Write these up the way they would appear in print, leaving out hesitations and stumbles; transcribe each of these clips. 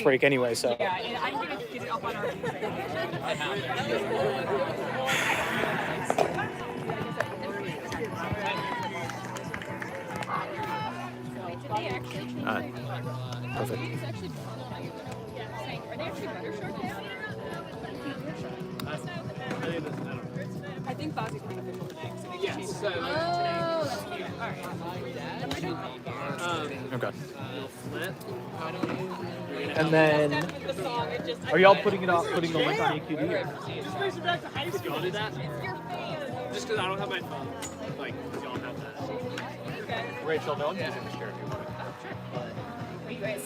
break anyway, so. Yeah, and I'm going to get it up on our Perfect. I think Bozzy's going to finish today. Yes. So, Okay. And then, are y'all putting the link on EQD? just brings it back to high school. Y'all do that? Just because I don't have my phone. Like, y'all have that. Rachel, no one's using the chair. Are you guys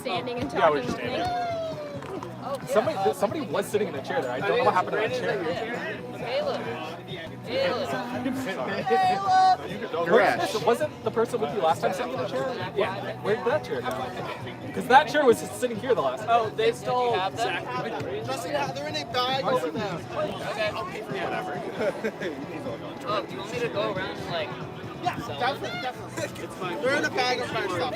standing and Yeah, we're talking just with me? standing. Somebody was sitting in the chair there. I don't know what happened to that chair. Wasn't the person with you last time sitting in the chair? Yeah. Where did that chair go? Because that chair was just sitting here the last time. Oh, they stole Zach. They're in a bag over there. Okay. Whatever. Oh, do you want me to go around and like? Yeah, definitely. It's fine. They're in a bag of fine stuff.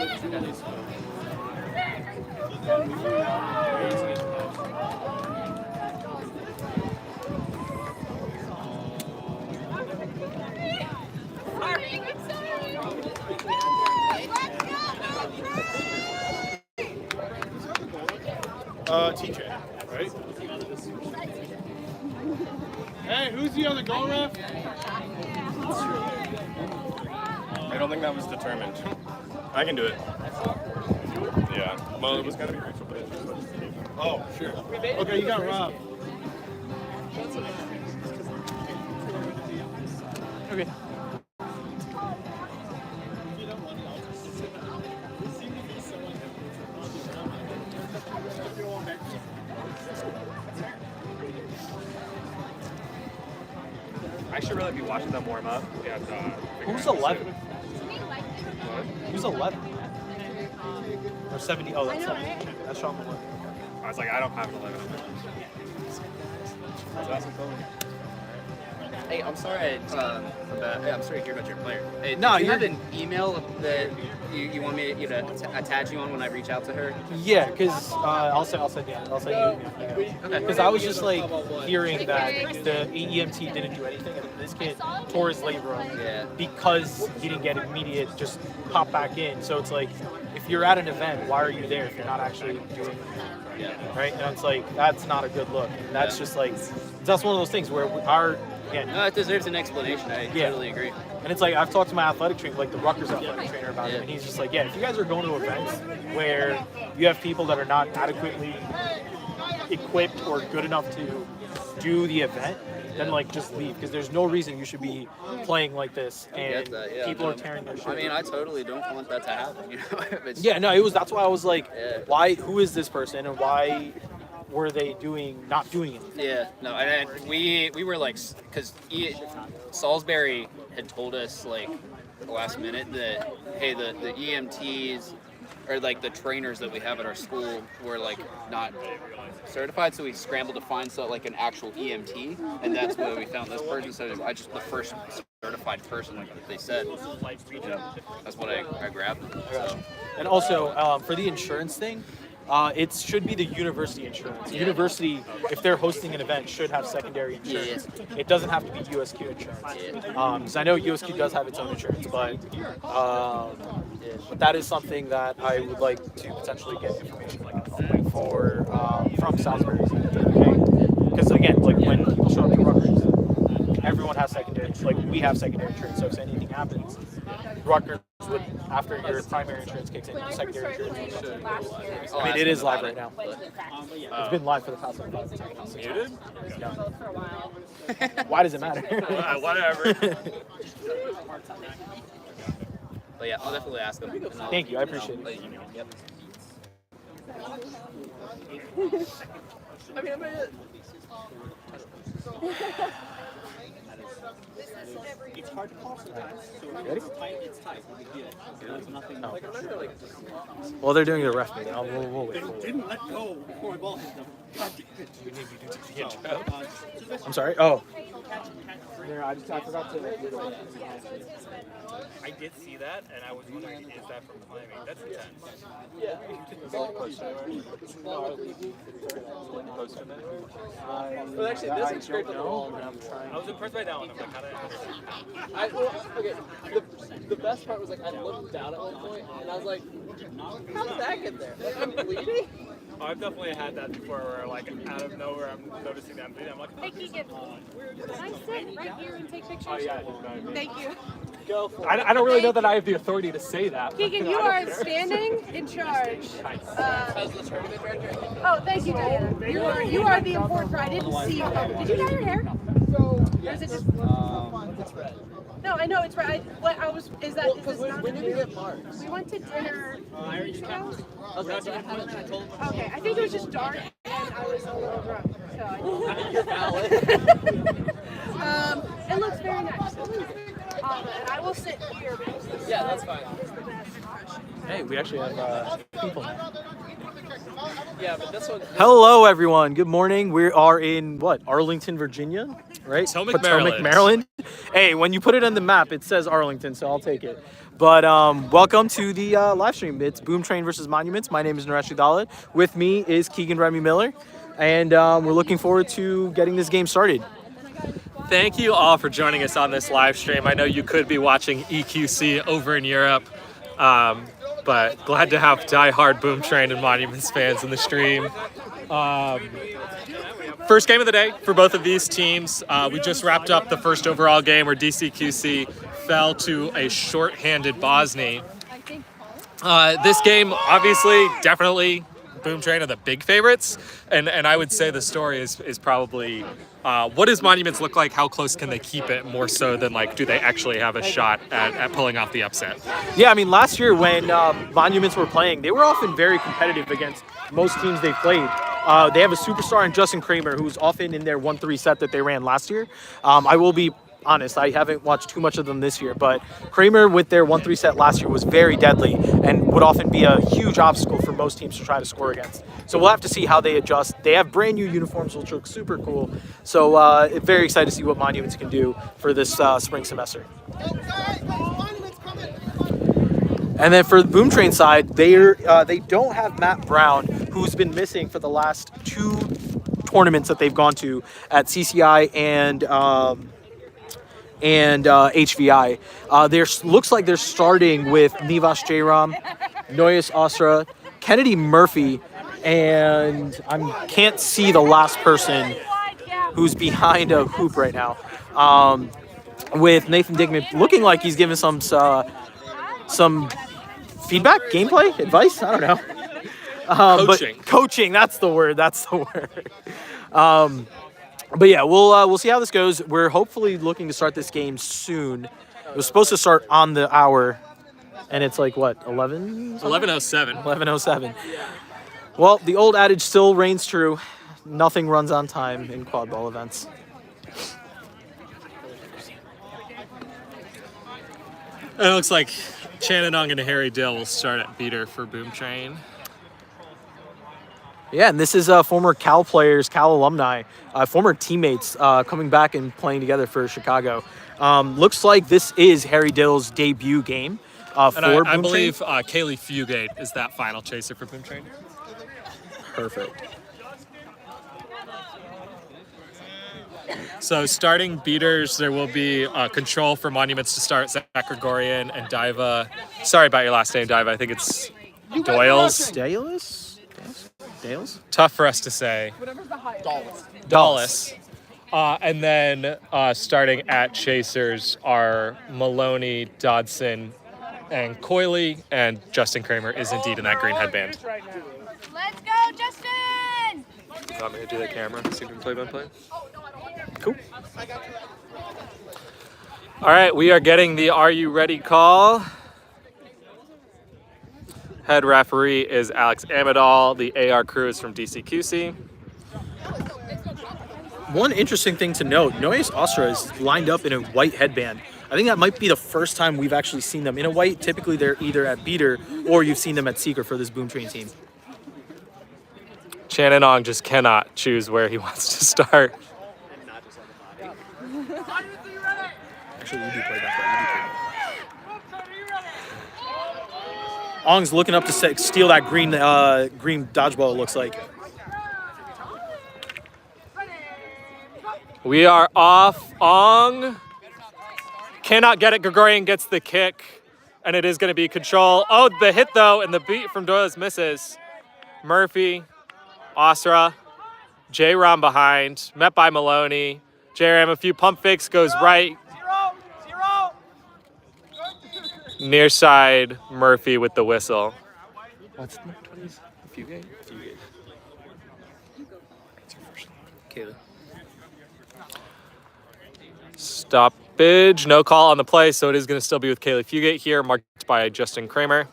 TJ, right? Hey, who's the other goal ref? I don't think that was determined. I can do it. Yeah. Well, it was gonna be Rachel, but oh, sure. Okay, you got Rob. Okay. I should really be watching them warm up. Yeah. Who's 11? Who's 11? Or 70? Oh, that's 70. That's Sean Malone. I was like, I don't have an 11. Hey, I'm sorry. I'm sorry to hear about your player. Hey, No, do you you're- have an email that you want me to attach you on when I reach out to her? Yeah, because I'll send you. Okay. Because I was just like hearing that the EMT didn't do anything, and this kid tore his labrum Yeah. because he didn't get immediate just pop back in. So it's like, if you're at an event, why are you there if you're not actually doing it? Yeah. Right? And it's like, that's not a good look. And that's just like, that's one of those things where again, No, it deserves an explanation. I totally agree. and it's like, I've talked to my athletic trainer, like the Rutgers athletic trainer about it, Yeah. and he's just like, yeah, if you guys are going to events where you have people that are not adequately equipped or good enough to do the event, then like just leave, because there's no reason you should be playing like this I and get that, yeah, people no. are tearing their shit. I mean, I totally don't want that to happen. You know, if it's, Yeah, no, that's why I was like, Yeah. why? Who is this person, and why were they not doing anything? Yeah, no, and we were like, because Salisbury had told us like the last minute that, hey, the EMTs or like the trainers that we have at our school were like not certified, so we scrambled to find like an actual EMT, and that's where we found this person. So I just the first certified person, like they said. You know, that's what I grabbed. So. And also for the insurance thing, it should be the university insurance. The university, if they're hosting an event, should have secondary insurance. It doesn't have to be USQ insurance. Because I know USQ does have its own insurance, but that is something that I would like to potentially get information about from Salisbury. Because again, like when people show up to Rutgers, everyone has secondary. Like we have secondary insurance, so if anything happens, Rutgers would, after your primary insurance kicks in, your secondary insurance. I mean, it is live right now. It's been live for the past 5 minutes. Muted? Yeah. Why does it matter? Whatever. But yeah, I'll definitely ask them. And Thank you, I appreciate it. let you know. Yep. It's hard to call sometimes. So when Ready? it's tight, it's tight. You get it. There's nothing. Like, remember, like, Well, they're doing the ref meeting. We'll wait. they didn't let go before my ball hit them. God damn it. I'm sorry. Oh. I forgot to. I did see that, and I was wondering, is that from climbing? That's intense. Well, actually, this is scraped on the wall. I was impressed by that one. I'm like, how did I understand? Okay, the best part was like I looked down at one point and I was like, how did that get there? Like, I'm bleeding? Oh, I've definitely had that before where, like, out of nowhere, I'm noticing that I'm bleeding. I'm like, Hey, Keegan. Can I sit right here and take pictures? oh, yeah. Thank you. Go for it. I don't really know that I have the authority to say that. Keegan, you are standing in charge. As the tournament director, Oh, thank you, Diana. You are the important part. I didn't see you. Did you dye your hair? Or is it just... it's red. No, I know it's right. Is that... Is this not... When did you get marks? We went to dinner 2 weeks ago. Okay, so I told him. Okay, I think it was just dark and I was a little drunk. So I You're valid. it looks very nice. And I will sit here because this Yeah, that's fine. is the best impression. Hey, we actually have people now. Yeah, but this one. Hello, everyone. Good morning. We are in what? Arlington, Virginia, right? Potomac, Maryland. Maryland. Hey, when you put it on the map, it says Arlington, so I'll take it. But welcome to the live stream. It's Boom Train versus Monuments. My name is Naresh Dalit. With me is Keegan Remy Miller, and we're looking forward to getting this game started. Thank you all for joining us on this live stream. I know you could be watching EQC over in Europe, but glad to have die-hard Boom Train and Monuments fans in the stream. First game of the day for both of these teams. We just wrapped up the first overall game where DCQC fell to a short-handed Bosnia. This game, obviously, definitely Boom Train are the big favorites, and I would say the story is probably what does Monuments look like? How close can they keep it? More so than like, do they actually have a shot at pulling off the upset? Yeah, I mean, last year when Monuments were playing, they were often very competitive against most teams they played. They have a superstar in Justin Kramer, who's often in their 1-3 set that they ran last year. I will be honest, I haven't watched too much of them this year, but Kramer with their 1-3 set last year was very deadly and would often be a huge obstacle for most teams to try to score against. So we'll have to see how they adjust. They have brand new uniforms, which look super cool. So very excited to see what Monuments can do for this spring semester. And then for the Boom Train side, they don't have Matt Brown, who's been missing for the last 2 tournaments that they've gone to at CCI and HVI. Looks like they're starting with Nivas Jairam, Noyes Ostra, Kennedy Murphy, and I can't see the last person who's behind a hoop right now. With Nathan Digman looking like he's giving some feedback, gameplay, advice. I don't know. Coaching. But coaching. That's the word. But yeah, we'll see how this goes. We're hopefully looking to start this game soon. It was supposed to start on the hour, and it's like what, 11? 11:07. 11:07. Well, the old adage still reigns true. Nothing runs on time in quad ball events. It looks like Chananong and Harry Dill will start at beater for Boom Train. Yeah, and this is former Cal players, Cal alumni, former teammates coming back and playing together for Chicago. Looks like this is Harry Dill's debut game for And I Boom believe Train. Kaylee Fugate is that final chaser for Boom Train. Perfect. So starting beaters, there will be control for Monuments to start Zach Gregorian and Diva. Sorry about your last name, Diva. I think it's Doyles. Dales? Tough for us to say. Dallas. And then starting at chasers are Maloney, Dodson, and Coyley, and Justin Kramer is indeed in that green headband. Let's go, Justin! You want me to do the camera? See if we can play by play? Cool. All right, we are getting the Are You Ready call. Head referee is Alex Amadal. The AR crew is from DCQC. One interesting thing to note, Noyes Austria is lined up in a white headband. I think that might be the first time we've actually seen them in a white. Typically, they're either at beater or you've seen them at seeker for this Boom Train team. Shannon Ong just cannot choose where he wants to start. Actually, you do play that play. Ong's looking up to steal that green dodgeball, it looks like. We are off. Ong cannot get it. Gregorian gets the kick, and it is going to be control. Oh, the hit, though, and the beat from Doyle's misses. Murphy, Osra, J-Ram behind, met by Maloney. J-Ram, a few pump fakes, goes right. Near side, Murphy with the whistle. What's the 20s? Fugate? Kayla. Stoppage, no call on the play, so it is going to still be with Kaylee Fugate here, marked by Justin Kramer.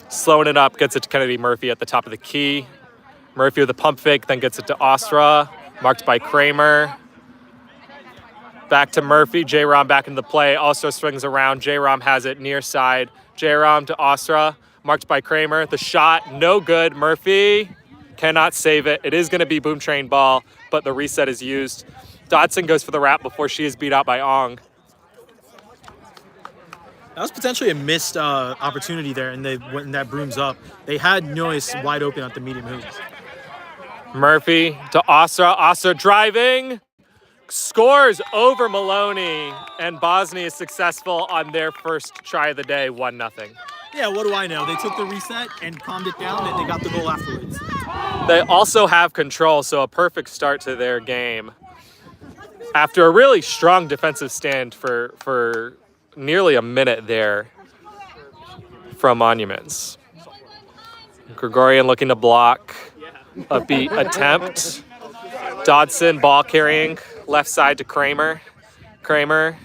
Slowing it up, gets it to Kennedy Murphy at the top of the key. Murphy with a pump fake, then gets it to Ostra, marked by Kramer. Back to Murphy, J-Rom back into the play, also swings around. J-Rom has it near side. J-Rom to Ostra, marked by Kramer. The shot, no good. Murphy cannot save it. It is going to be Boom Train ball, but the reset is used. Dodson goes for the wrap before she is beat out by Ong. That was potentially a missed opportunity there, and when that brooms up, they had Noyes wide open at the medium hoop. Murphy to Osra. Osra driving. Scores over Maloney, and Bosnia is successful on their first try of the day, 1-0. Yeah, what do I know? They took the reset and calmed it down, and they got the goal afterwards. They also have control, so a perfect start to their game. After a really strong defensive stand for nearly a minute there from Monuments. Gregorian looking to block. A beat attempt. Dodson ball carrying. Left side to Kramer. Kramer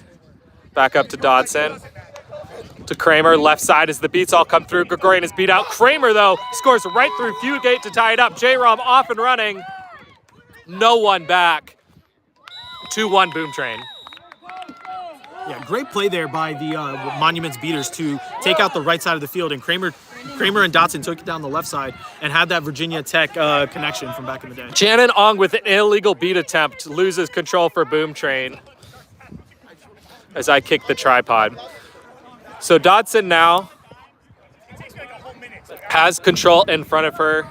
back up to Dodson. To Kramer, left side as the beats all come through. Gregorian is beat out. Kramer, though, scores right through Fugate to tie it up. J-Rom off and running. No one back. 2-1 Boom Train. Yeah, great play there by the Monuments beaters to take out the right side of the field, and Kramer and Dotson took it down the left side and had that Virginia Tech connection from back in the day. Shannon Ong with an illegal beat attempt loses control for Boom Train as I kick the tripod. So Dodson now has control in front of her.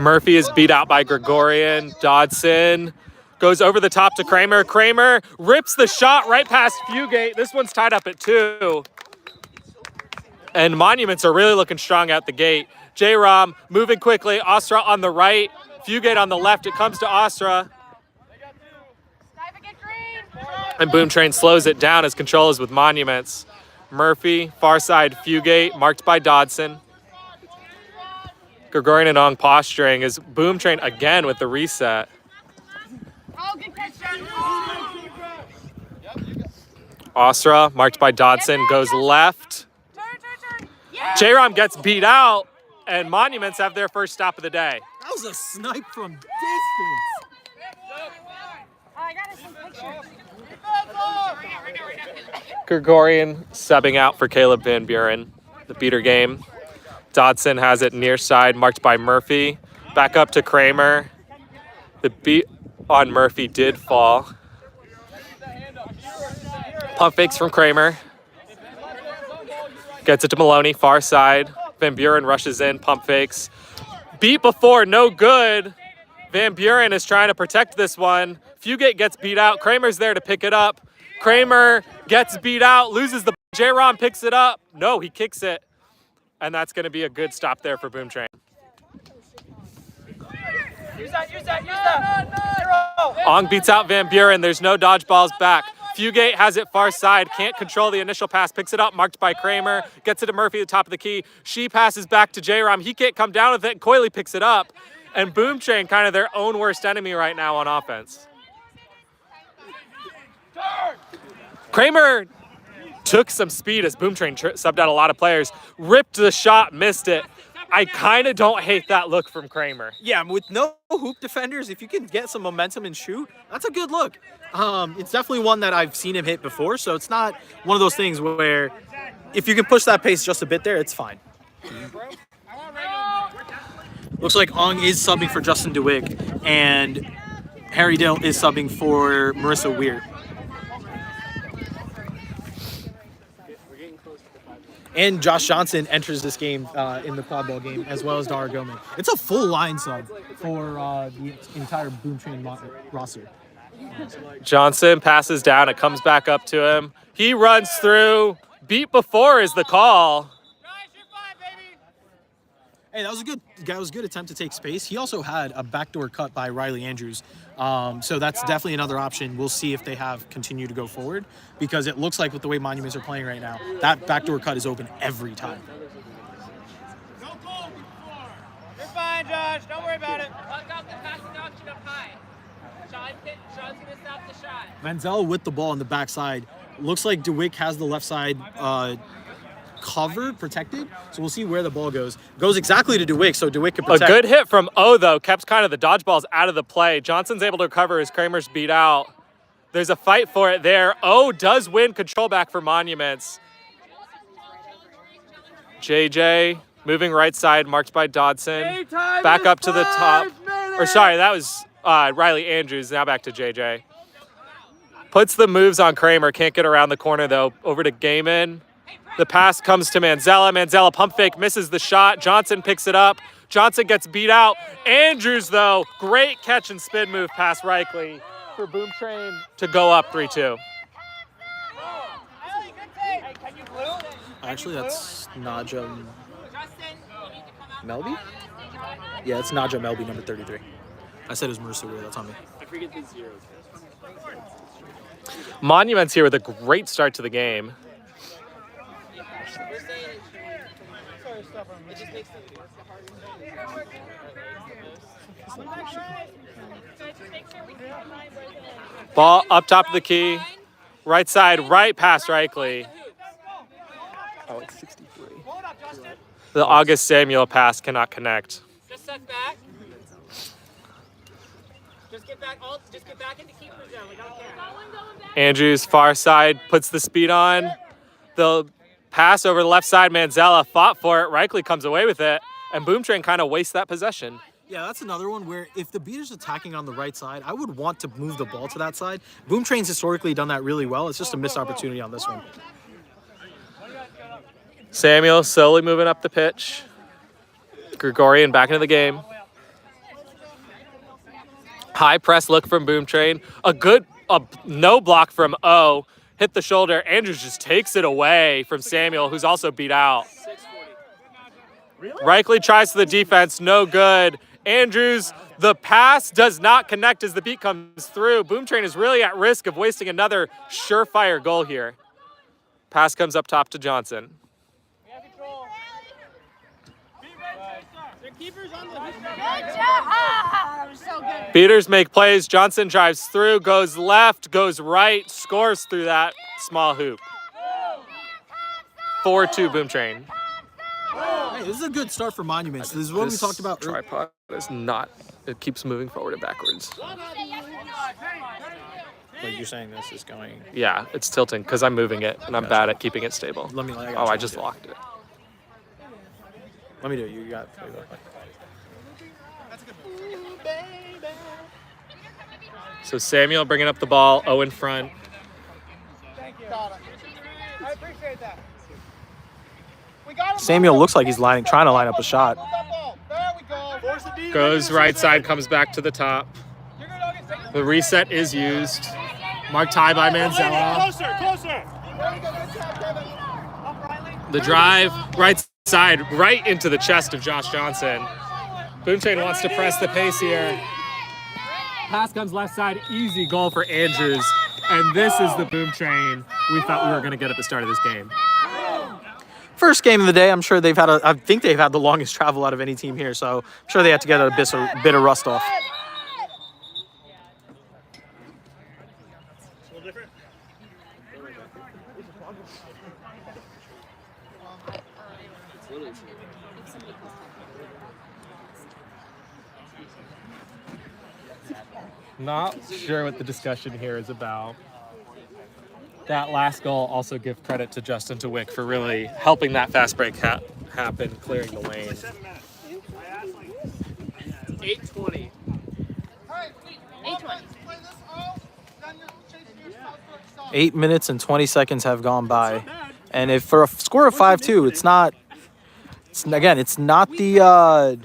Murphy is beat out by Gregorian. Dodson goes over the top to Kramer. Kramer rips the shot right past Fugate. This one's tied up at 2. And Monuments are really looking strong out the gate. J-Rom moving quickly. Ostra on the right. Fugate on the left. It comes to Ostra. And Boom Train slows it down as control is with Monuments. Murphy, far side Fugate, marked by Dodson. Gregorian and Ong posturing as Boom Train again with the reset. Ostra, marked by Dodson, goes left. J-Rom gets beat out, and Monuments have their first stop of the day. That was a snipe from distance. I got some pictures. Gregorian subbing out for Caleb Van Buren, the beater game. Dodson has it near side, marked by Murphy. Back up to Kramer. The beat on Murphy did fall. Pump fakes from Kramer. Gets it to Maloney, far side. Van Buren rushes in, pump fakes. Beat before, no good. Van Buren is trying to protect this one. Fugate gets beat out. Kramer's there to pick it up. Kramer gets beat out, loses the J-Rom picks it up. No, he kicks it. And that's going to be a good stop there for Boom Train. Use that. 0. Ong beats out Van Buren. There's no dodgeballs back. Fugate has it far side. Can't control the initial pass. Picks it up, marked by Kramer. Gets it to Murphy at the top of the key. She passes back to J-Rom. He can't come down with it. Coyley picks it up. And Boom Train kind of their own worst enemy right now on offense. Kramer took some speed as Boom Train subbed out a lot of players. Ripped the shot, missed it. I kind of don't hate that look from Kramer. Yeah, with no hoop defenders, if you can get some momentum and shoot, that's a good look. It's definitely one that I've seen him hit before, so it's not one of those things where if you can push that pace just a bit there, it's fine. Looks like Ong is subbing for Justin DeWick, and Harry Dale is subbing for Marissa Weir. And Josh Johnson enters this game in the quad ball game, as well as Dara Goman. It's a full line sub for the entire Boom Train roster. Johnson passes down. It comes back up to him. He runs through. Beat before is the call. Hey, that was a good attempt to take space. He also had a backdoor cut by Riley Andrews. So that's definitely another option. We'll see if they continue to go forward, because it looks like with the way Monuments are playing right now, that backdoor cut is open every time. You're fine, Josh. Don't worry about it. Look up the passing option up high. Sean's gonna stop the shot. Manzella with the ball on the backside. Looks like DeWick has the left side covered, protected. So we'll see where the ball goes. Goes exactly to DeWick, so DeWick can A protect. good hit from O, though, kept kind of the dodgeballs out of the play. Johnson's able to recover as Kramer's beat out. There's a fight for it there. O does win control back for Monuments. JJ moving right side, marked by Dodson. Back up to the top. Or sorry, that was Riley Andrews. Now back to JJ. Puts the moves on Kramer. Can't get around the corner, though. Over to Gaiman. The pass comes to Manzella. Manzella pump fake, misses the shot. Johnson picks it up. Johnson gets beat out. Andrews, though, great catch and spin move past Reichley for Boom Train to go up 3-2. Actually, that's Naja Melby? Yeah, it's Naja Melby, number 33. I said it was Marissa Weir. That's on me. I forget the zeros. Monuments here with a great start to the game. Ball up top of the key. Right side, right past Reichley. Oh, it's 63. The August Samuel pass cannot connect. Just step back. Just get back into keeper zone. We don't care. Andrews, far side, puts the speed on. The pass over the left side, Manzella fought for it. Reichley comes away with it, and Boom Train kind of wastes that possession. Yeah, that's another one where if the beater's attacking on the right side, I would want to move the ball to that side. Boom Train's historically done that really well. It's just a missed opportunity on this one. Samuel slowly moving up the pitch. Gregorian back into the game. High press look from Boom Train. A no block from O. Hit the shoulder. Andrews just takes it away from Samuel, who's also beat out. Reichley tries to the defense. No good. Andrews, the pass does not connect as the beat comes through. Boom Train is really at risk of wasting another surefire goal here. Pass comes up top to Johnson. So good. Beaters make plays. Johnson drives through, goes left, goes right, scores through that small hoop. 4-2 Boom Train. Hey, this is a good start for Monuments. This is what we talked about earlier. Tripod is not. It keeps moving forward and backwards. Like you're saying this is going. Yeah, it's tilting because I'm moving it and I'm bad at keeping it stable. Let me. I just locked it. Let me do it. You got. So Samuel bringing up the ball. O in front. I appreciate that. Samuel looks like he's trying to line up a shot. There we go. Goes right side, comes back to the top. The reset is used. Marked high by Manzella. Closer. The drive, right side, right into the chest of Josh Johnson. Boom Train wants to press the pace here. Pass comes left side, easy goal for Andrews. And this is the Boom Train we thought we were going to get at the start of this game. First game of the day. I'm sure I think they've had the longest travel out of any team here. So I'm sure they had to get a bit of rust off. Not sure what the discussion here is about. That last goal, also give credit to Justin DeWick for really helping that fast break happen, clearing the lane. 8:20. 8:20. 8 minutes and 20 seconds have gone by, and if for a score of 5-2, it's not the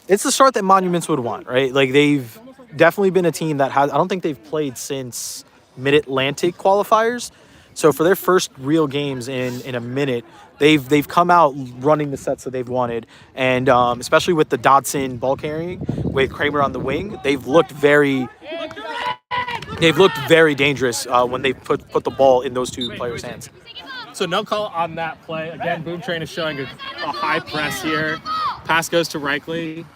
it's the start that Monuments would want, right? Like, they've definitely been a team that has, I don't think they've played since Mid-Atlantic qualifiers. So for their first real games in a minute, they've come out running the sets that they've wanted, and especially with the Dodson ball carrying with Kramer on the wing, they've looked very dangerous when they put the ball in those two players' hands. So no call on that play. Again, Boom Train is showing a high press here. Pass goes to Reichle.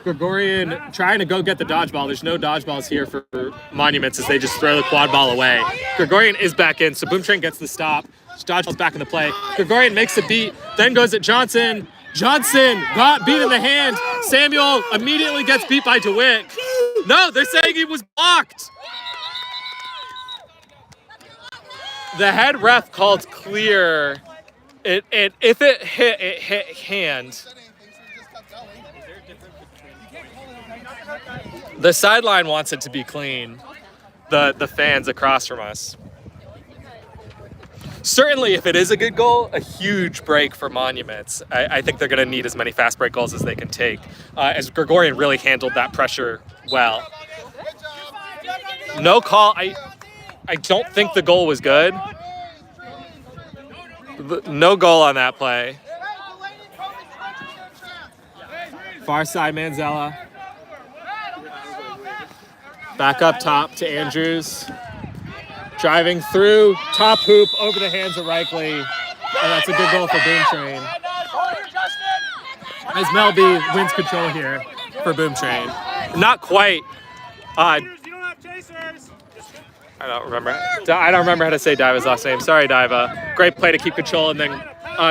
Gregorian trying to go get the dodgeball. There's no dodgeballs here for Monuments as they just throw the quad ball away. Gregorian is back in, so Boom Train gets the stop. Dodgeball's back in the play. Gregorian makes the beat, then goes at Johnson. Johnson got beat in the hand. Samuel immediately gets beat by DeWick. No, they're saying he was blocked. The head ref called clear. If it hit hand. The sideline wants it to be clean. The fans across from us. Certainly, if it is a good goal, a huge break for Monuments. I think they're going to need as many fast break goals as they can take, as Gregorian really handled that pressure well. No call. I don't think the goal was good. No goal on that play. Far side, Manzella. Back up top to Andrews. Driving through, top hoop, over the hands of Reichle. And that's a good goal for Boom Train. As Melby wins control here for Boom Train. Not quite. I don't remember how to say Diva's last name. Sorry, Diva. Great play to keep control, and then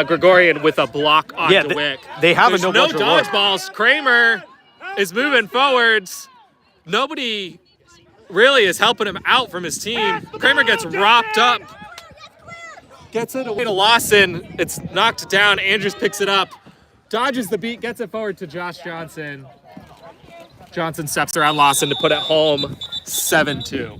Gregorian with a block on DeWick. They have There's no dodgeballs. Kramer is moving forwards. Nobody really is helping him out from his team. Kramer gets ropped up. Gets it away to Lawson. It's knocked down. Andrews picks it up. Dodges the beat. Gets it forward to Josh Johnson. Johnson steps around Lawson to put it home. 7-2.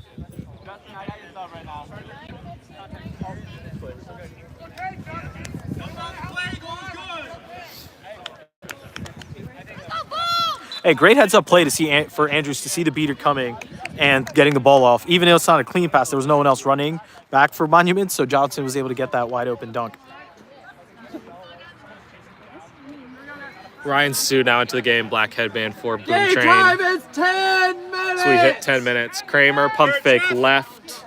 Hey, great heads-up play to see for Andrews to see the beater coming and getting the ball off. Even though it's not a clean pass, there was no one else running back for Monuments, so Johnson was able to get that wide-open dunk. Ryan Sue now into the game. Black headband for Boom Train. Time is 10 minutes! So we hit 10 minutes. Kramer, pump fake left.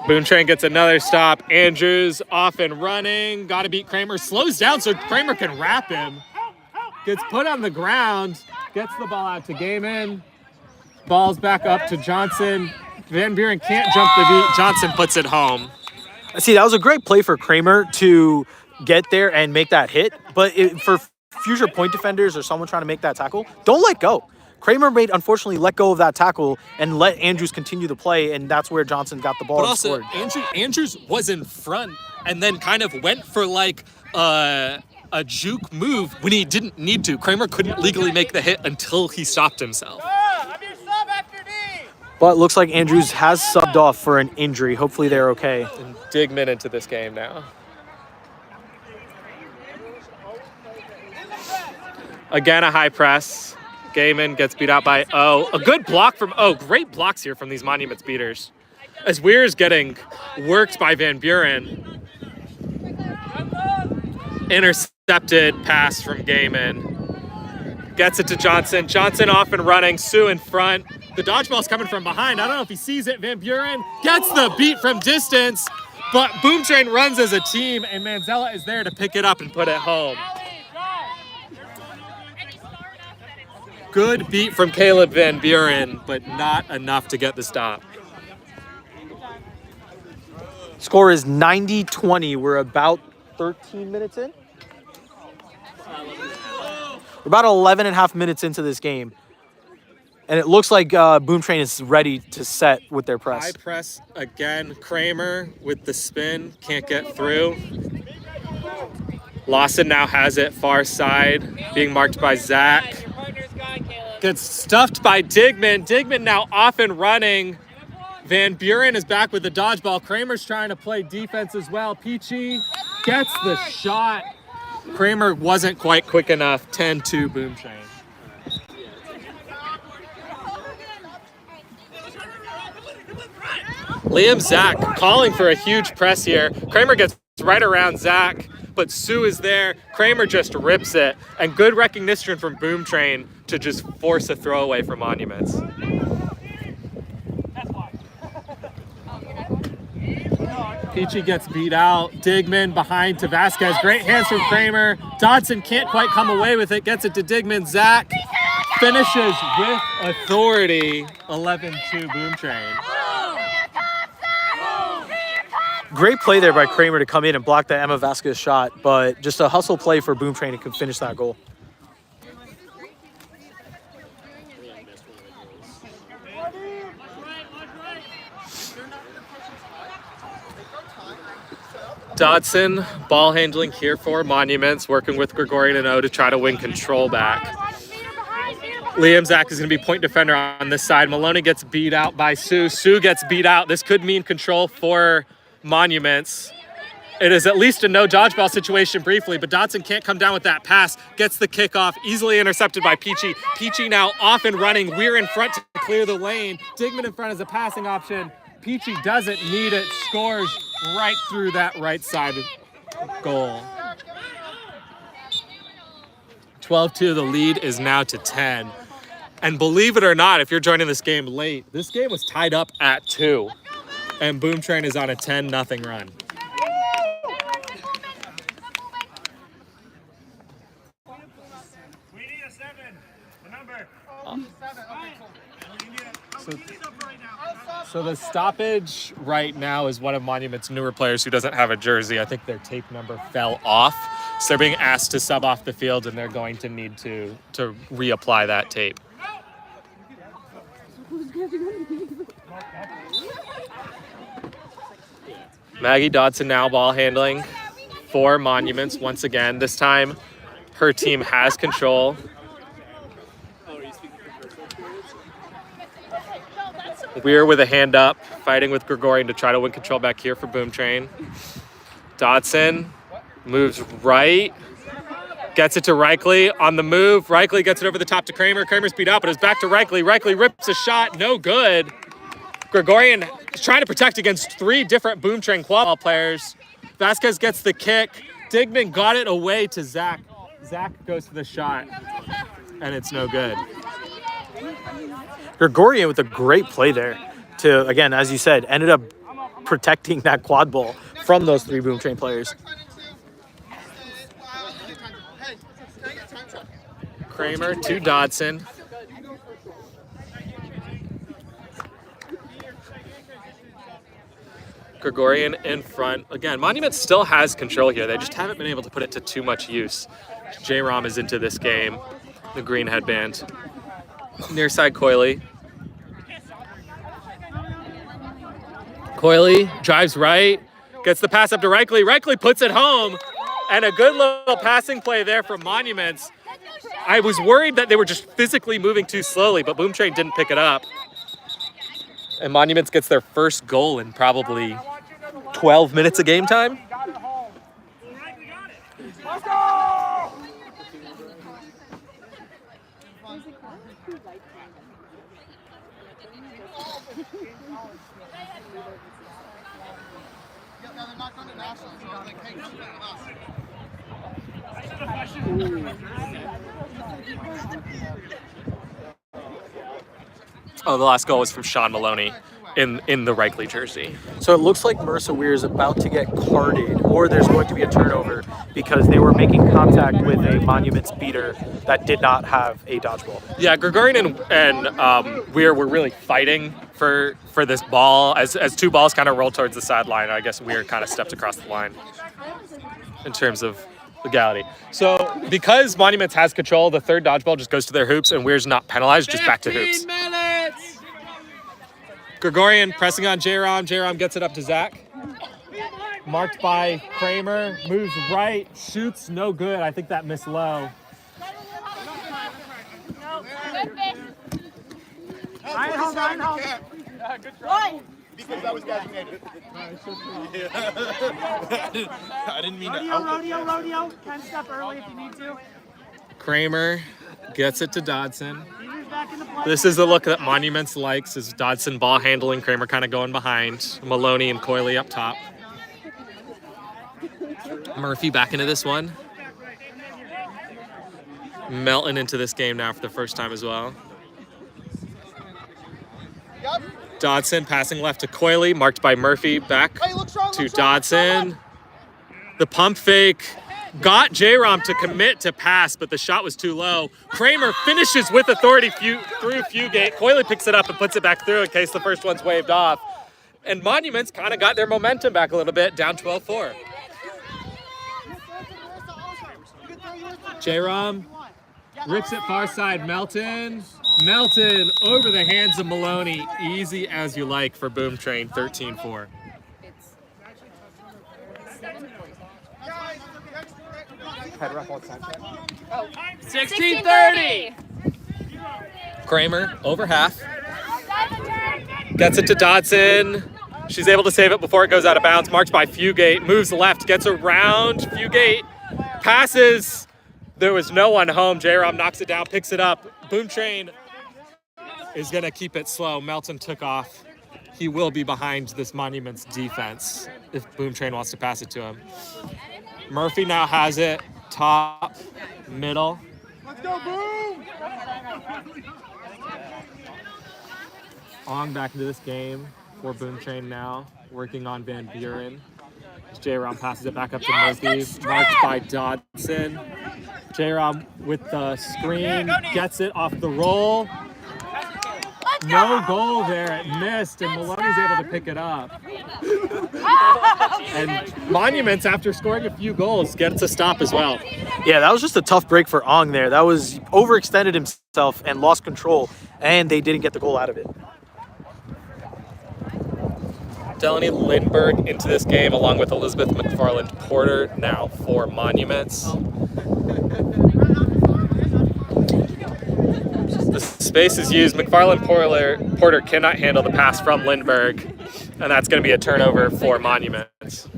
Boom Train gets another stop. Andrews off and running. Got to beat Kramer. Slows down so Kramer can wrap him. Gets put on the ground. Gets the ball out to Gaiman. Ball's back up to Johnson. Van Buren can't jump the beat. Johnson puts it home. See, that was a great play for Kramer to get there and make that hit. But for future point defenders or someone trying to make that tackle, don't let go. Kramer unfortunately let go of that tackle and let Andrews continue the play, and that's where Johnson got the ball But also, scored. Andrews was in front and then kind of went for like a juke move when he didn't need to. Kramer couldn't legally make the hit until he stopped himself. But looks like Andrews has subbed off for an injury. Hopefully they're okay. And Digman into this game now. Again, a high press. Gaiman gets beat out by O. A good block from O. Great blocks here from these Monuments beaters. As Weir is getting worked by Van Buren. Intercepted pass from Gaiman. Gets it to Johnson. Johnson off and running. Sue in front. The dodgeball's coming from behind. I don't know if he sees it. Van Buren gets the beat from distance. But Boom Train runs as a team, and Manzella is there to pick it up and put it home. Good beat from Caleb Van Buren, but not enough to get the stop. Score is 90-20. We're about 13 minutes in. We're about 11 and a half minutes into this game. And it looks like Boom Train is ready to set with their press. High press again. Kramer with the spin. Can't get through. Lawson now has it far side. Being marked by Zach. Your partner's gone, Caleb. Gets stuffed by Digman. Digman now off and running. Van Buren is back with the dodgeball. Kramer's trying to play defense as well. Peachy gets the shot. Kramer wasn't quite quick enough. 10-2 Boom Train. Liam Zach calling for a huge press here. Kramer gets right around Zach, but Sue is there. Kramer just rips it. And good recognition from Boom Train to just force a throwaway for Monuments. Peachy gets beat out. Digman behind to Vasquez. Great hands from Kramer. Dodson can't quite come away with it. Gets it to Digman. Zach finishes with authority. 11-2 Boom Train. Great play there by Kramer to come in and block that Emma Vasquez shot, but just a hustle play for Boom Train to finish that goal. Dodson, ball handling here for Monuments, working with Gregorian and O to try to win control back. Liam Zach is going to be point defender on this side. Maloney gets beat out by Sue. Sue gets beat out. This could mean control for Monuments. It is at least a no dodgeball situation briefly, but Dodson can't come down with that pass. Gets the kickoff, easily intercepted by Peachy. Peachy now off and running. We're in front to clear the lane. Digman in front as a passing option. Peachy doesn't need it. Scores right through that right side goal. 12-2, the lead is now to 10. And believe it or not, if you're joining this game late, this game was tied up at 2. And Boom Train is on a 10-0 run. We need a 7. The number. So the stoppage right now is one of Monument's newer players who doesn't have a jersey. I think their tape number fell off. So they're being asked to sub off the field, and they're going to need to reapply that tape. Maggie Dodson now ball handling for Monuments once again. This time her team has control. Weir with a hand up, fighting with Gregorian to try to win control back here for Boom Train. Dodson moves right, gets it to Reichley on the move. Reichley gets it over the top to Kramer. Kramer's beat out, but it's back to Reichley. Reichley rips a shot, no good. Gregorian is trying to protect against 3 different Boom Train quad ball players. Vasquez gets the kick. Digman got it away to Zach. Zach goes for the shot, and it's no good. Gregorian with a great play there to, again, as you said, ended up protecting that quad ball from those 3 Boom Train players. Kramer to Dodson. Gregorian in front. Again, Monument still has control here. They just haven't been able to put it to too much use. J-Rom is into this game. The green headband. Near side Coyley. Coyley drives right, gets the pass up to Reichley. Reichley puts it home, and a good little passing play there from Monuments. I was worried that they were just physically moving too slowly, but Boom Train didn't pick it up. And Monuments gets their first goal in probably 12 minutes of game time. Let's go! Oh, the last goal was from Sean Maloney in the Reichley jersey. So it looks like Marissa Weir is about to get carded, or there's going to be a turnover because they were making contact with a Monuments beater that did not have a dodgeball. Yeah, Gregorian and Weir were really fighting for this ball as two balls kind of rolled towards the sideline. I guess Weir kind of stepped across the line in terms of legality. So because Monuments has control, the third dodgeball just goes to their hoops and Weir's not penalized, just back to hoops. 15 minutes! Gregorian pressing on J-Rom. J-Rom gets it up to Zach. Marked by Kramer. Moves right. Shoots. No good. I think that missed low. I didn't mean to Rodeo. 10 step early if you need to. Kramer gets it to Dodson. This is the look that Monuments likes, is Dodson ball handling, Kramer kind of going behind, Maloney and Coyley up top. Murphy back into this one. Melton into this game now for the first time as well. Dodson passing left to Coyley, marked by Murphy, back to Dodson. The pump fake got J-Rom to commit to pass, but the shot was too low. Kramer finishes with authority through Fugate. Coyley picks it up and puts it back through in case the first one's waved off. And Monuments kind of got their momentum back a little bit, down 12-4. J-Rom rips it far side, Melton. Melton over the hands of Maloney. Easy as you like for Boom Train, 13-4. Head ref on time check. 16:30. Kramer over half. Gets it to Dodson. She's able to save it before it goes out of bounds. Marked by Fugate. Moves left. Gets around Fugate. Passes. There was no one home. J-Rom knocks it down. Picks it up. Boom Train is going to keep it slow. Melton took off. He will be behind this Monuments defense if Boom Train wants to pass it to him. Murphy now has it. Top, middle. Let's go, Boom! Ong back into this game for Boom Train now, working on Van Buren. J-Rom passes it back up to Murphy, marked by Dodson. J-Rom with the screen, gets it off the roll. No goal there, it missed, and Maloney's able to pick it up. And Monuments, after scoring a few goals, gets a stop as well. Yeah, that was just a tough break for Ong there. That was overextended himself and lost control, and they didn't get the goal out of it. Delaney Lindbergh into this game along with Elizabeth McFarland Porter now for Monuments. The space is used. McFarland Porter cannot handle the pass from Lindbergh, and that's going to be a turnover for Monuments.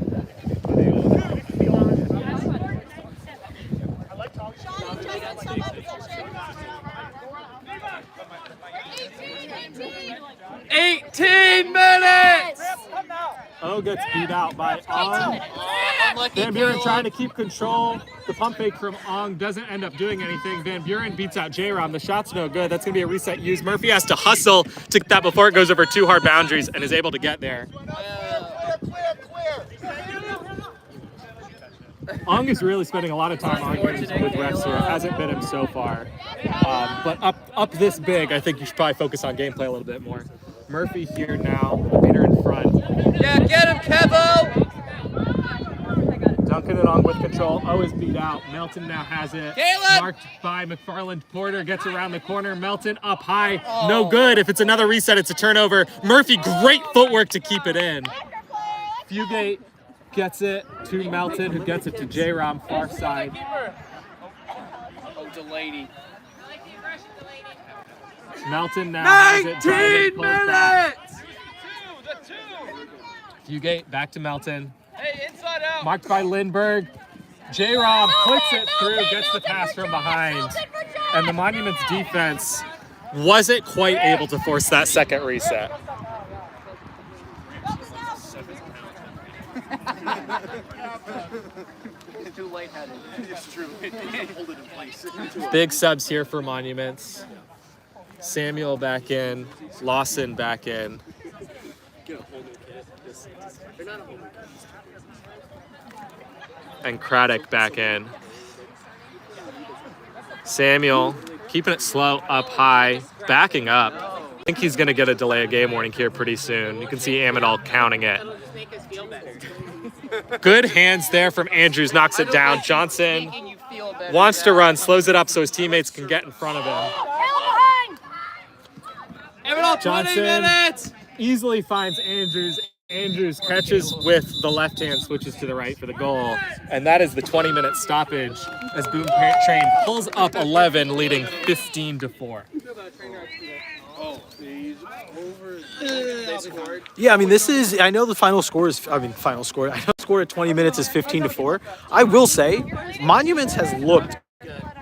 O gets beat out by Ong. Van Buren trying to keep control. The pump fake from Ong doesn't end up doing anything. Van Buren beats out J-Rom. The shot's no good. That's going to be a reset used. Murphy has to hustle to get that before it goes over two hard boundaries and is able to get there. Ong is really spending a lot of time arguing with refs here. It hasn't been him so far. But up this big, I think you should probably focus on gameplay a little bit more. Murphy here now, beater in front. Yeah, get him, Kevo! Duncan and Ong with control. O is beat out. Melton now has it. Caleb! Marked by McFarland Porter. Gets around the corner. Melton up high. No good. If it's another reset, it's a turnover. Murphy, great footwork to keep it in. Fugate gets it to Melton, who gets it to J-Rom, far side. Oh, Delaney. Melton now has it. 19 minutes! Fugate back to Melton. Hey, inside out. Marked by Lindbergh. J-Rob puts it through, gets the pass from behind. And the Monuments defense wasn't quite able to force that second reset. Too lightheaded. It's true. Hold it in place. Big subs here for Monuments. Samuel back in. Lawson back in. And Craddock back in. Samuel keeping it slow, up high, backing up. I think he's going to get a delay of game warning here pretty soon. You can see Amendoll counting it. Good hands there from Andrews, knocks it down. Johnson wants to run, slows it up so his teammates can get in front of him. Johnson easily finds Andrews. Andrews catches with the left hand, switches to the right for the goal. And that is the 20-minute stoppage as Boom Train pulls up 11, leading 15-4. Yeah, I mean, I know the final score is, I know the score at 20 minutes is 15-4. I will say, Monuments has looked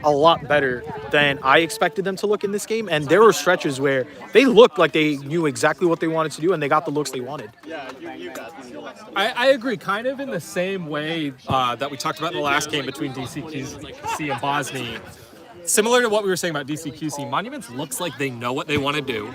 a lot better than I expected them to look in this game. And there were stretches where they looked like they knew exactly what they wanted to do and they got the looks they wanted. I agree, kind of in the same way that we talked about in the last game between DCQC and Bosnia. Similar to what we were saying about DCQC, Monuments looks like they know what they want to do.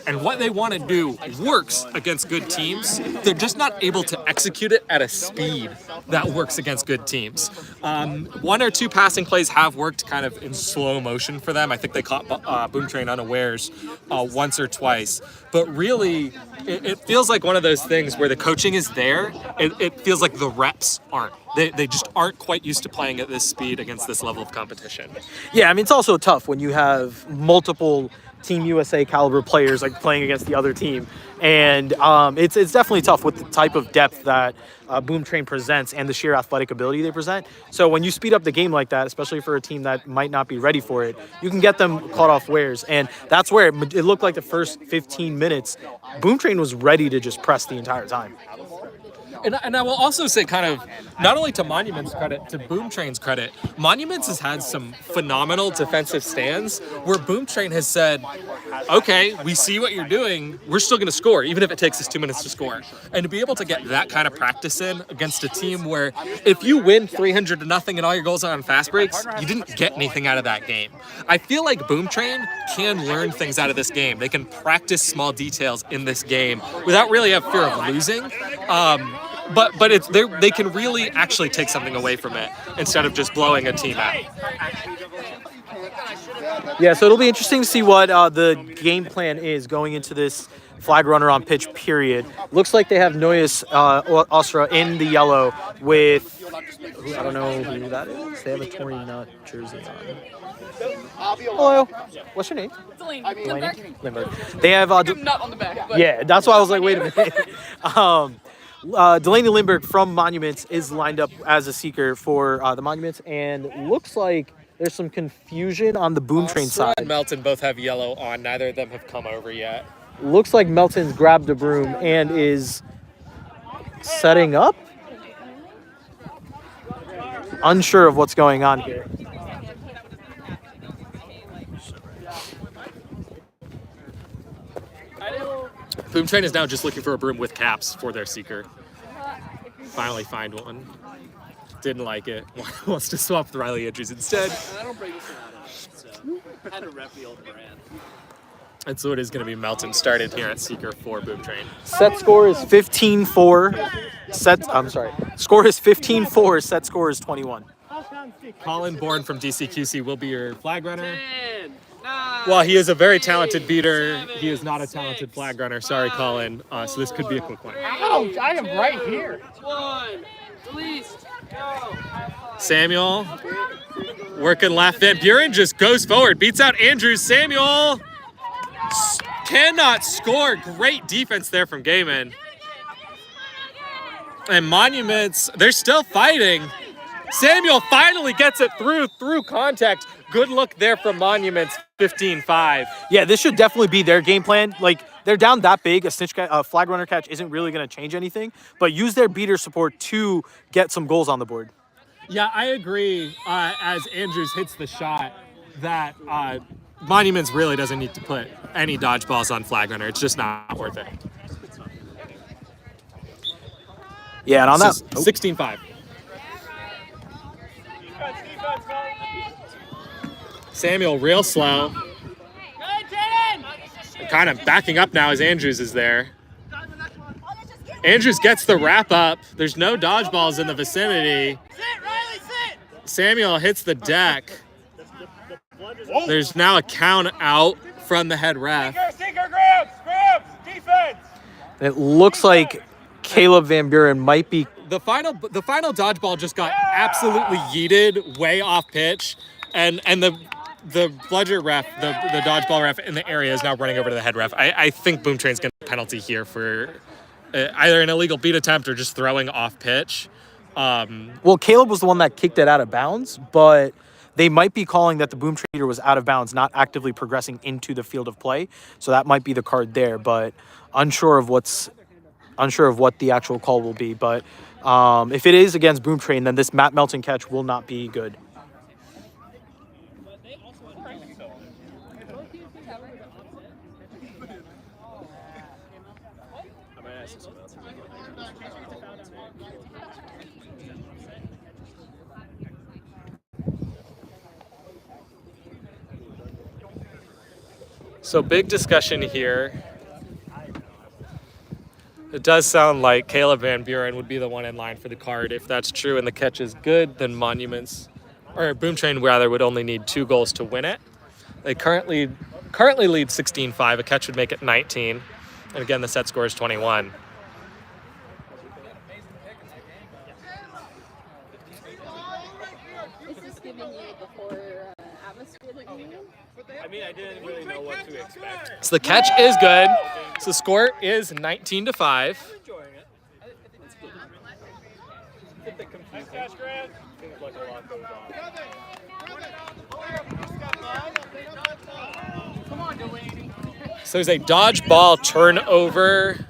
And what they want to do works against good teams. They're just not able to execute it at a speed that works against good teams. One or two passing plays have worked kind of in slow motion for them. I think they caught Boom Train unawares once or twice. But really, it feels like one of those things where the coaching is there. It feels like the reps aren't. They just aren't quite used to playing at this speed against this level of competition. Yeah, I mean, it's also tough when you have multiple Team USA caliber players like playing against the other team. And it's definitely tough with the type of depth that Boom Train presents and the sheer athletic ability they present. So when you speed up the game like that, especially for a team that might not be ready for it, you can get them caught off wares. And that's where it looked like the first 15 minutes, Boom Train was ready to just press the entire time. And I will also say, kind of, not only to Monuments' credit, to Boom Train's credit, Monuments has had some phenomenal defensive stands where Boom Train has said, okay, we see what you're doing, we're still going to score, even if it takes us 2 minutes to score. And to be able to get that kind of practice in against a team where if you win 300-0 and all your goals are on fast breaks, you didn't get anything out of that game. I feel like Boom Train can learn things out of this game. They can practice small details in this game without really have fear of losing. But it's they can really actually take something away from it instead of just blowing a team out. Yeah, so it'll be interesting to see what the game plan is going into this flag runner on pitch period. Looks like they have Noyes Ostra in the yellow with, I don't know who that is. They have a Tory Nut jersey on. Hello. What's your name? Delaney. Lindbergh. They have Nut on the back. But yeah, that's why I was like, wait a minute. Delaney Lindbergh from Monuments is lined up as a seeker for the Monuments, and looks like there's some confusion on the Boom Train side. And Melton both have yellow on. Neither of them have come over yet. Looks like Melton's grabbed a broom and is setting up. Unsure of what's going on here. Boom Train is now just looking for a broom with caps for their seeker. Finally find one. Didn't like it. Wants to swap with Riley Andrews instead. I don't bring this one out, so I had to rep the old brand. And so it is going to be Melton started here at seeker for Boom Train. Set score is 15-4. Score is 15-4. Set score is 21. Colin Bourne from DCQC will be your flag runner. While he is a very talented beater, he is not a talented flag runner. Sorry, Colin. So this could be a quick one. ouch, I am right here. One, release, go. Samuel working left. Van Buren just goes forward, beats out Andrews. Samuel cannot score. Great defense there from Gaiman. And Monuments, they're still fighting. Samuel finally gets it through contact. Good look there from Monuments, 15-5. Yeah, this should definitely be their game plan. Like, they're down that big. A flag runner catch isn't really going to change anything, but use their beater support to get some goals on the board. Yeah, I agree. As Andrews hits the shot, that Monuments really doesn't need to put any dodgeballs on flag runner. It's just not worth it. Yeah, and on that, 16-5. Samuel real slow. Good, Jaden! kind of backing up now as Andrews is there. Andrews gets the wrap up. There's no dodgeballs in the vicinity. Samuel hits the deck. There's now a count out from the head ref. Sinker, grabs, defense. It looks like Caleb Van Buren might be. The final dodgeball just got absolutely yeeted way off pitch, and the bludger ref, the dodgeball ref in the area is now running over to the head ref. I think Boom Train's getting a penalty here for either an illegal beat attempt or just throwing off pitch. Well, Caleb was the one that kicked it out of bounds, but they might be calling that the Boom Trainer was out of bounds, not actively progressing into the field of play. So that might be the card there, but unsure of what the actual call will be. But if it is against Boom Train, then this Matt Melton catch will not be good. So big discussion here. It does sound like Caleb Van Buren would be the one in line for the card. If that's true and the catch is good, then Boom Train rather would only need 2 goals to win it. They currently lead 16-5. A catch would make it 19. And again, the set score is 21. Is this giving you the poor atmosphere that you need? I mean, I didn't really know what to expect. So the catch is good. So the score is 19-5. So there's a dodgeball turnover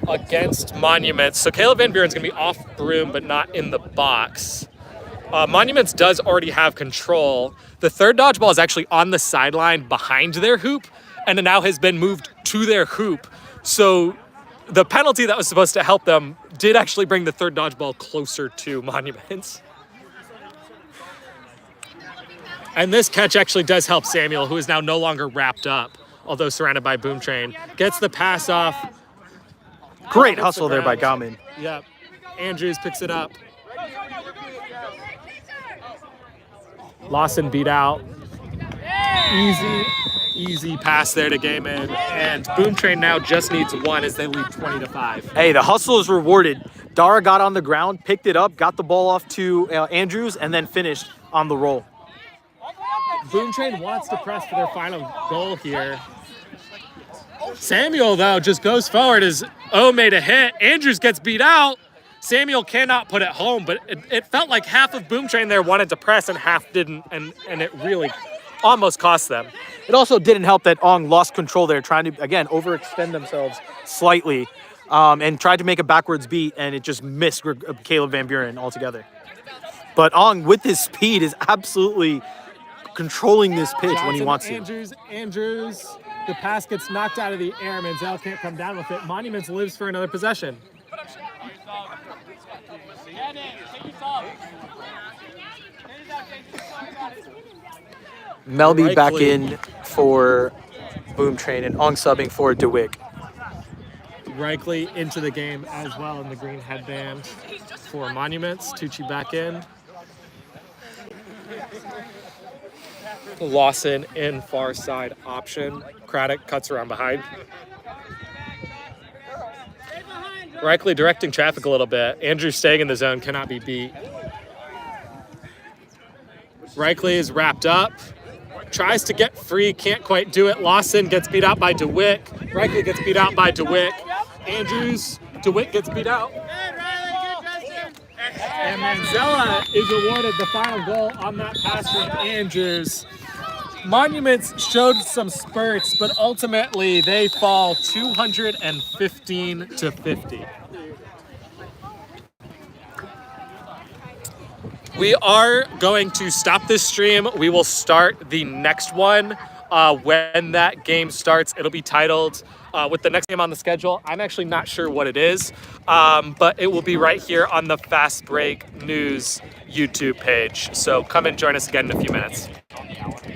against Monuments. So Caleb Van Buren's going to be off broom, but not in the box. Monuments does already have control. The third dodgeball is actually on the sideline behind their hoop, and it now has been moved to their hoop. So the penalty that was supposed to help them did actually bring the third dodgeball closer to Monuments. And this catch actually does help Samuel, who is now no longer wrapped up, although surrounded by Boom Train. Gets the pass off. Great hustle there by Gauman. Yep. Andrews picks it up. Lawson beat out. Easy pass there to Gaiman. And Boom Train now just needs 1 as they lead 20-5. Hey, the hustle is rewarded. Dara got on the ground, picked it up, got the ball off to Andrews, and then finished on the roll. Boom Train wants to press for their final goal here. Samuel, though, just goes forward as O made a hit. Andrews gets beat out. Samuel cannot put it home, but it felt like half of Boom Train there wanted to press and half didn't, and it really almost cost them. It also didn't help that Ong lost control there, trying to, again, overextend themselves slightly and tried to make a backwards beat, and it just missed Caleb Van Buren altogether. But Ong, with his speed, is absolutely controlling this pitch when he wants to. Andrews, the pass gets knocked out of the air. Manziel can't come down with it. Monuments lives for another possession. Melby back in for Boom Train and Ong subbing for DeWick. Reichly into the game as well in the green headband for Monuments. Tucci back in. Lawson in far side option. Craddock cuts around behind. Reichly directing traffic a little bit. Andrew staying in the zone, cannot be beat. Reichly is wrapped up. Tries to get free, can't quite do it. Lawson gets beat out by DeWick. Reichly gets beat out by DeWick. Andrews, DeWick gets beat out. And Manzella is awarded the final goal on that pass from Andrews. Monuments showed some spurts, but ultimately they fall 215-50. We are going to stop this stream. We will start the next one when that game starts. It'll be titled with the next game on the schedule. I'm actually not sure what it is, but it will be right here on the Fast Break News YouTube page. So come and join us again in a few minutes.